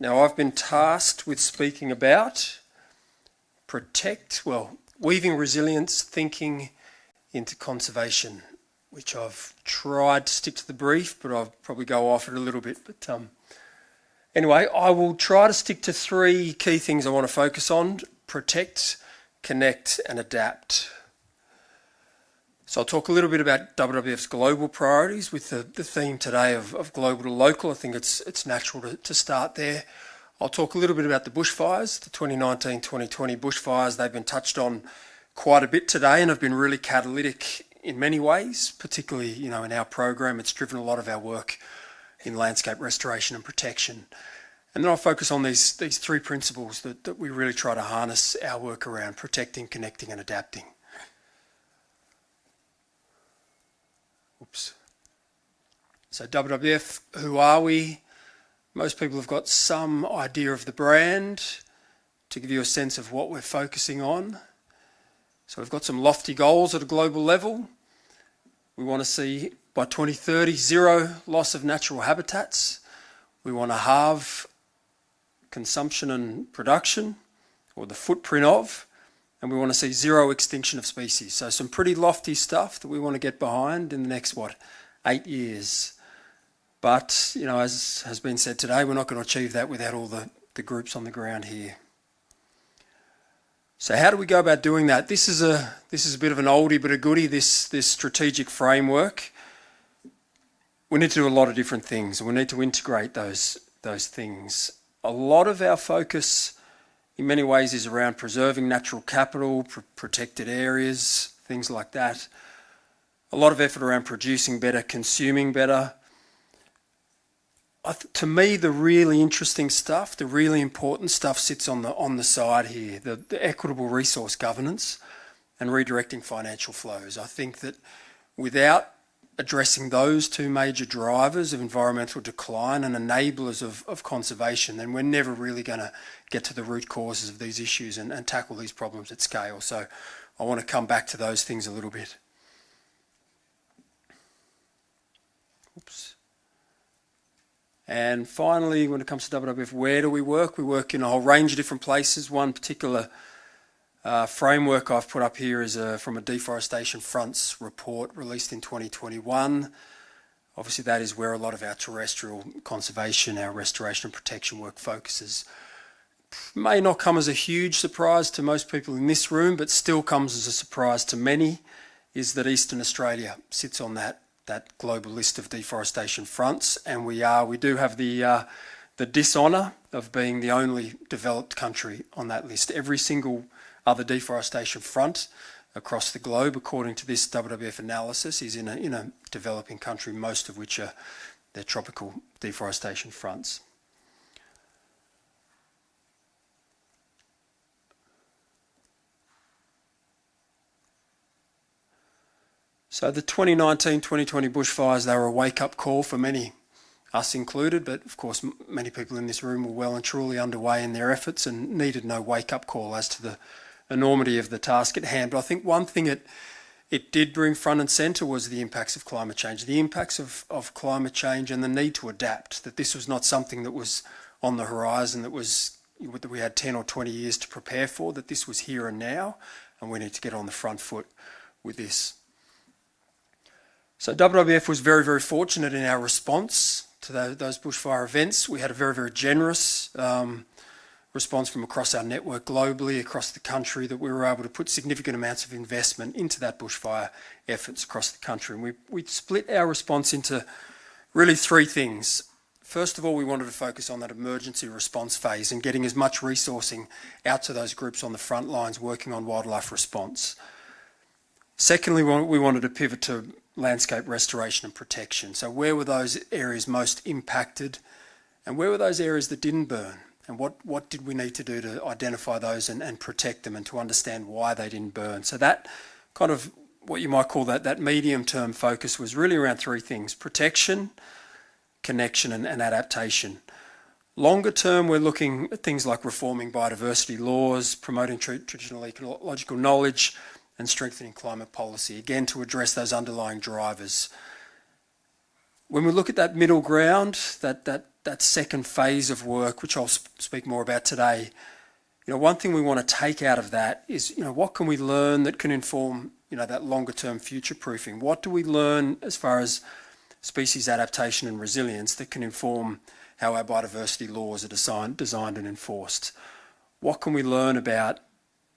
Now, I've been tasked with speaking about weaving resilience thinking into conservation, which I've tried to stick to the brief, but I'll probably go off it a little bit. But anyway, I will try to stick to three key things I want to focus on: protect, connect, and adapt. So I'll talk a little bit about WRVF's global priorities with the theme today of global to local. I think it's natural to start there. I'll talk a little bit about the bushfires, the 2019-2020 bushfires. They've been touched on quite a bit today and have been really catalytic in many ways, particularly in our program. It's driven a lot of our work in landscape restoration and protection. And then I'll focus on these three principles that we really try to harness our work around: protecting, connecting, and adapting. Oops. So WRVF, who are we? Most people have got some idea of the brand. To give you a sense of what we're focusing on, so we've got some lofty goals at a global level. We want to see by 2030 zero loss of natural habitats. We want to halve consumption and production, or the footprint of, and we want to see zero extinction of species. So some pretty lofty stuff that we want to get behind in the next 8 years. But as has been said today, we're not going to achieve that without all the groups on the ground here. So how do we go about doing that? This is a bit of an oldie but a goodie, this strategic framework. We need to do a lot of different things, and we need to integrate those things. A lot of our focus in many ways is around preserving natural capital, protected areas, things like that. A lot of effort around producing better, consuming better. To me, the really interesting stuff, the really important stuff sits on the side here, the equitable resource governance and redirecting financial flows. I think that without addressing those two major drivers of environmental decline and enablers of conservation, then we're never really going to get to the root causes of these issues and tackle these problems at scale. So I want to come back to those things a little bit. Oops. And finally, when it comes to WRVF, where do we work? We work in a whole range of different places. One particular framework I've put up here is from a Deforestation Fronts report released in 2021. Obviously, that is where a lot of our terrestrial conservation, our restoration and protection work focuses. May not come as a huge surprise to most people in this room, but still comes as a surprise to many, is that Eastern Australia sits on that global list of deforestation fronts, and we do have the dishonour of being the only developed country on that list. Every single other deforestation front across the globe, according to this WRVF analysis, is in a developing country, most of which are their tropical deforestation fronts. So the 2019-2020 bushfires, they were a wake-up call for many, us included, but of course many people in this room were well and truly underway in their efforts and needed no wake-up call as to the enormity of the task at hand. But I think one thing it did bring front and centre was the impacts of climate change, the impacts of climate change and the need to adapt, that this was not something that was on the horizon that we had 10 or 20 years to prepare for, that this was here and now, and we need to get on the front foot with this. So WRVF was very, very fortunate in our response to those bushfire events. We had a very, very generous response from across our network globally, across the country, that we were able to put significant amounts of investment into that bushfire efforts across the country. And we split our response into really three things. First of all, we wanted to focus on that emergency response phase and getting as much resourcing out to those groups on the front lines working on wildlife response. Secondly, we wanted to pivot to landscape restoration and protection. So where were those areas most impacted, and where were those areas that didn't burn? And what did we need to do to identify those and protect them and to understand why they didn't burn? So that kind of what you might call that medium-term focus was really around three things: protection, connection, and adaptation. Longer term, we're looking at things like reforming biodiversity laws, promoting traditional ecological knowledge, and strengthening climate policy, again to address those underlying drivers. When we look at that middle ground, that that second phase of work, which I'll speak more about today, one thing we want to take out of that is, what can we learn that can inform, that longer term future proofing? What do we learn as far as species adaptation and resilience that can inform how our biodiversity laws are designed and enforced? What can we learn about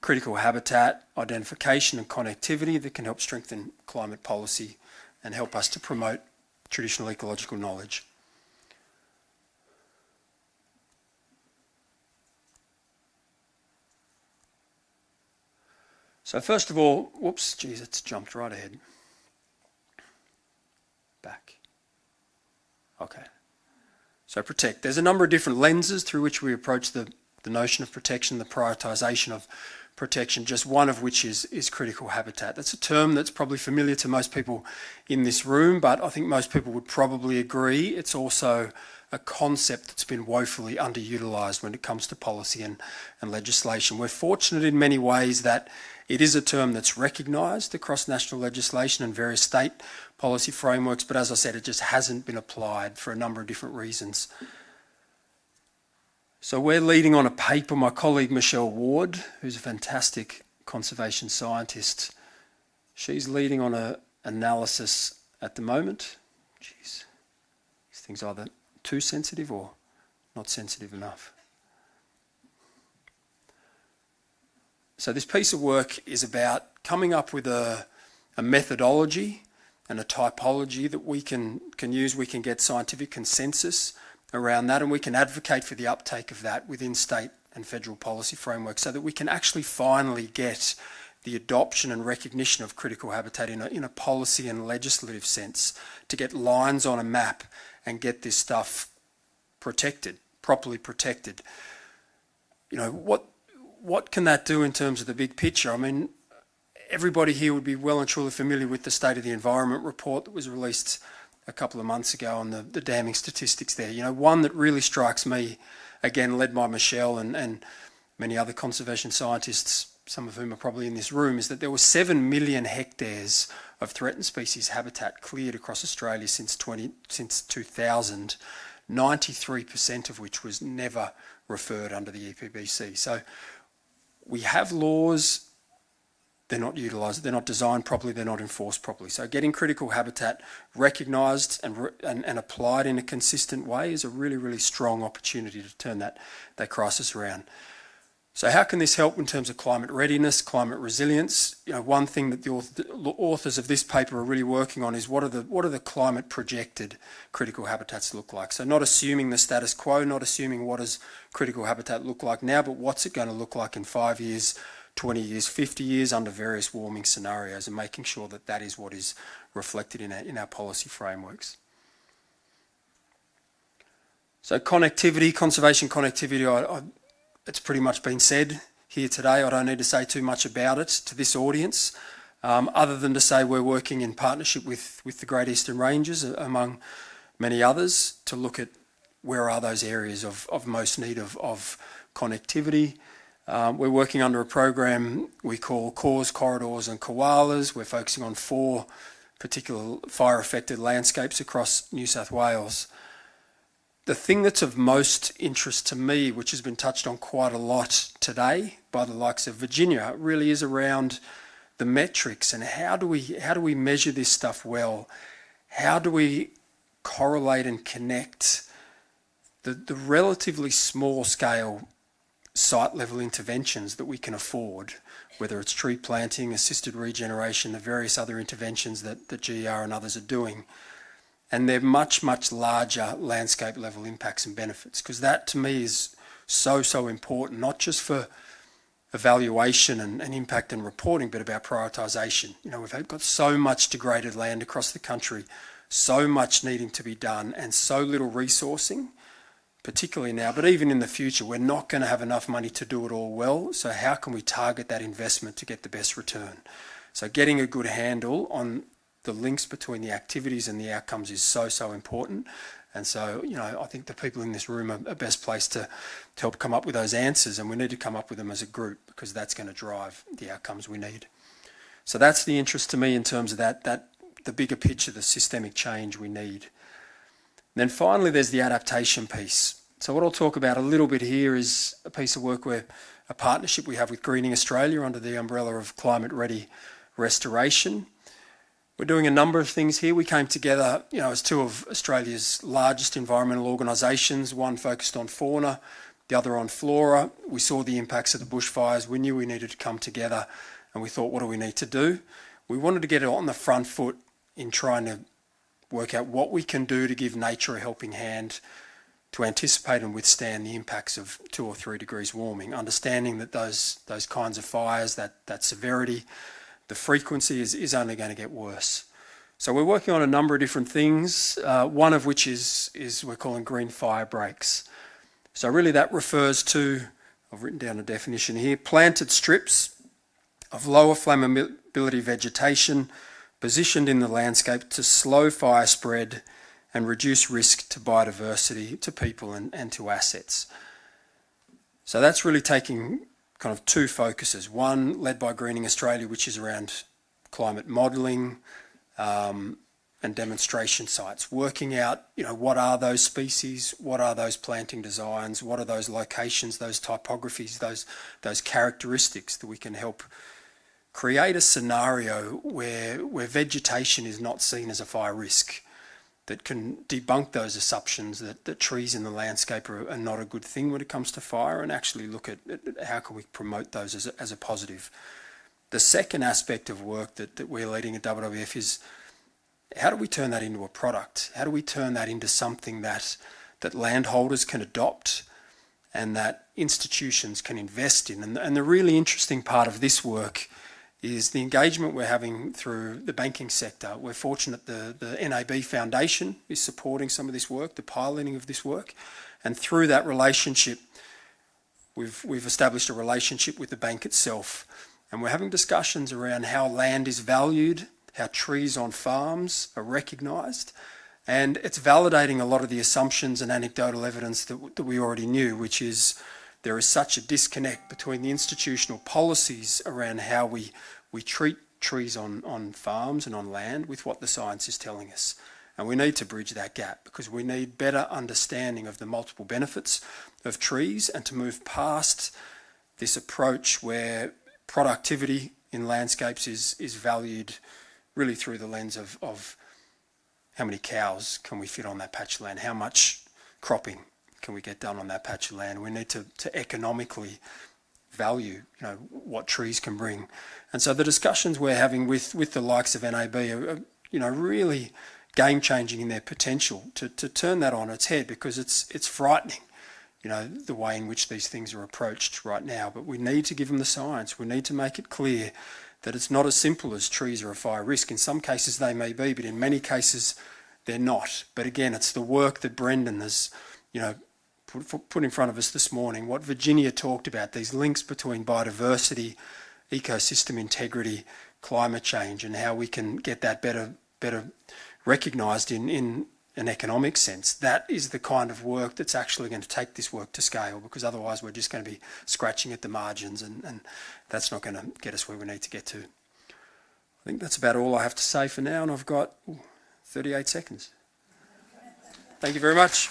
critical habitat identification and connectivity that can help strengthen climate policy and help us to promote traditional ecological knowledge? So first of all, whoops, geez, it's jumped right ahead. Back. Okay. So protect. There's a number of different lenses through which we approach the notion of protection, the prioritisation of protection, just one of which is critical habitat. That's a term that's probably familiar to most people in this room, but I think most people would probably agree it's also a concept that's been woefully underutilised when it comes to policy and legislation. We're fortunate in many ways that it is a term that's recognised across national legislation and various state policy frameworks, but as I said, it just hasn't been applied for a number of different reasons. So we're leading on a paper, my colleague Michelle Ward, who's a fantastic conservation scientist, she's leading on an analysis at the moment. Jeez, these things are either too sensitive or not sensitive enough. So this piece of work is about coming up with a methodology and a typology that we can use. We can get scientific consensus around that, and we can advocate for the uptake of that within state and federal policy frameworks so that we can actually finally get the adoption and recognition of critical habitat in a policy and legislative sense, to get lines on a map and get this stuff protected, properly protected. What can that do in terms of the big picture? I mean, everybody here would be well and truly familiar with the State of the Environment report that was released a couple of months ago on the damming statistics there. One that really strikes me, again, led by Michelle and many other conservation scientists, some of whom are probably in this room, is that there were 7 million hectares of threatened species habitat cleared across Australia since 2000, 93% of which was never referred under the EPBC. So we have laws, they're not utilised, they're not designed properly, they're not enforced properly. So getting critical habitat recognised and applied in a consistent way is a really, really strong opportunity to turn that crisis around. So how can this help in terms of climate readiness, climate resilience? One thing that the authors of this paper are really working on is what are the climate projected critical habitats look like? So not assuming the status quo, not assuming what does critical habitat look like now, but what's it going to look like in 5 years, 20 years, 50 years under various warming scenarios, and making sure that that is what is reflected in our policy frameworks. So connectivity, conservation connectivity, it's pretty much been said here today. I don't need to say too much about it to this audience, other than to say we're working in partnership with the Great Eastern Ranges, among many others, to look at where are those areas of most need of connectivity. We're working under a program we call Cores, Corridors and Koalas. We're focusing on 4 particular fire-affected landscapes across New South Wales. The thing that's of most interest to me, which has been touched on quite a lot today by the likes of Virginia, really is around the metrics and how do we measure this stuff well? How do we correlate and connect the relatively small scale site level interventions that we can afford, whether it's tree planting, assisted regeneration, the various other interventions that GR and others are doing, and they're much, much larger landscape level impacts and benefits, because that to me is so important, not just for evaluation and impact and reporting, but about prioritisation. We've got so much degraded land across the country, so much needing to be done, and so little resourcing, particularly now, but even in the future, we're not going to have enough money to do it all well. So how can we target that investment to get the best return? So getting a good handle on the links between the activities and the outcomes is so important. And so, I think the people in this room are best placed to help come up with those answers, and we need to come up with them as a group, because that's going to drive the outcomes we need. So that's the interest to me in terms of that the bigger picture, the systemic change we need. Then finally, there's the adaptation piece. So what I'll talk about a little bit here is a piece of work where a partnership we have with Greening Australia under the umbrella of Climate Ready Restoration. We're doing a number of things here. We came together, as two of Australia's largest environmental organisations, one focused on fauna, the other on flora. We saw the impacts of the bushfires. We knew we needed to come together, and we thought, what do we need to do? We wanted to get it on the front foot in trying to work out what we can do to give nature a helping hand to anticipate and withstand the impacts of 2 or 3 degrees warming, understanding that those kinds of fires, that severity, the frequency is only going to get worse. So we're working on a number of different things, one of which is we're calling green fire breaks. So really that refers to, I've written down a definition here, planted strips of lower flammability vegetation positioned in the landscape to slow fire spread and reduce risk to biodiversity, to people and to assets. So that's really taking kind of 2 focuses. One led by Greening Australia, which is around climate modelling and demonstration sites, working out, what are those species, what are those planting designs, what are those locations, those typographies, those characteristics that we can help create a scenario where vegetation is not seen as a fire risk, that can debunk those assumptions that trees in the landscape are not a good thing when it comes to fire, and actually look at how can we promote those as a positive. The second aspect of work that we're leading at WRVF is how do we turn that into a product? How do we turn that into something that landholders can adopt and that institutions can invest in? And the really interesting part of this work is the engagement we're having through the banking sector. We're fortunate the NAB Foundation is supporting some of this work, the piloting of this work, and through that relationship, we've established a relationship with the bank itself, and we're having discussions around how land is valued, how trees on farms are recognised, and it's validating a lot of the assumptions and anecdotal evidence that we already knew, which is there is such a disconnect between the institutional policies around how we treat trees on farms and on land with what the science is telling us. And we need to bridge that gap because we need better understanding of the multiple benefits of trees and to move past this approach where productivity in landscapes is valued really through the lens of how many cows can we fit on that patch of land, how much cropping can we get done on that patch of land. We need to economically value, what trees can bring. And so the discussions we're having with the likes of NAB are, really game-changing in their potential to turn that on its head, because it's frightening, the way in which these things are approached right now. But we need to give them the science. We need to make it clear that it's not as simple as trees are a fire risk. In some cases they may be, but in many cases they're not. But again, it's the work that Brendan has, put in front of us this morning, what Virginia talked about, these links between biodiversity, ecosystem integrity, climate change, and how we can get that better recognised in an economic sense. That is the kind of work that's actually going to take this work to scale, because otherwise we're just going to be scratching at the margins, and that's not going to get us where we need to get to. I think that's about all I have to say for now, and I've got 38 seconds. Thank you very much.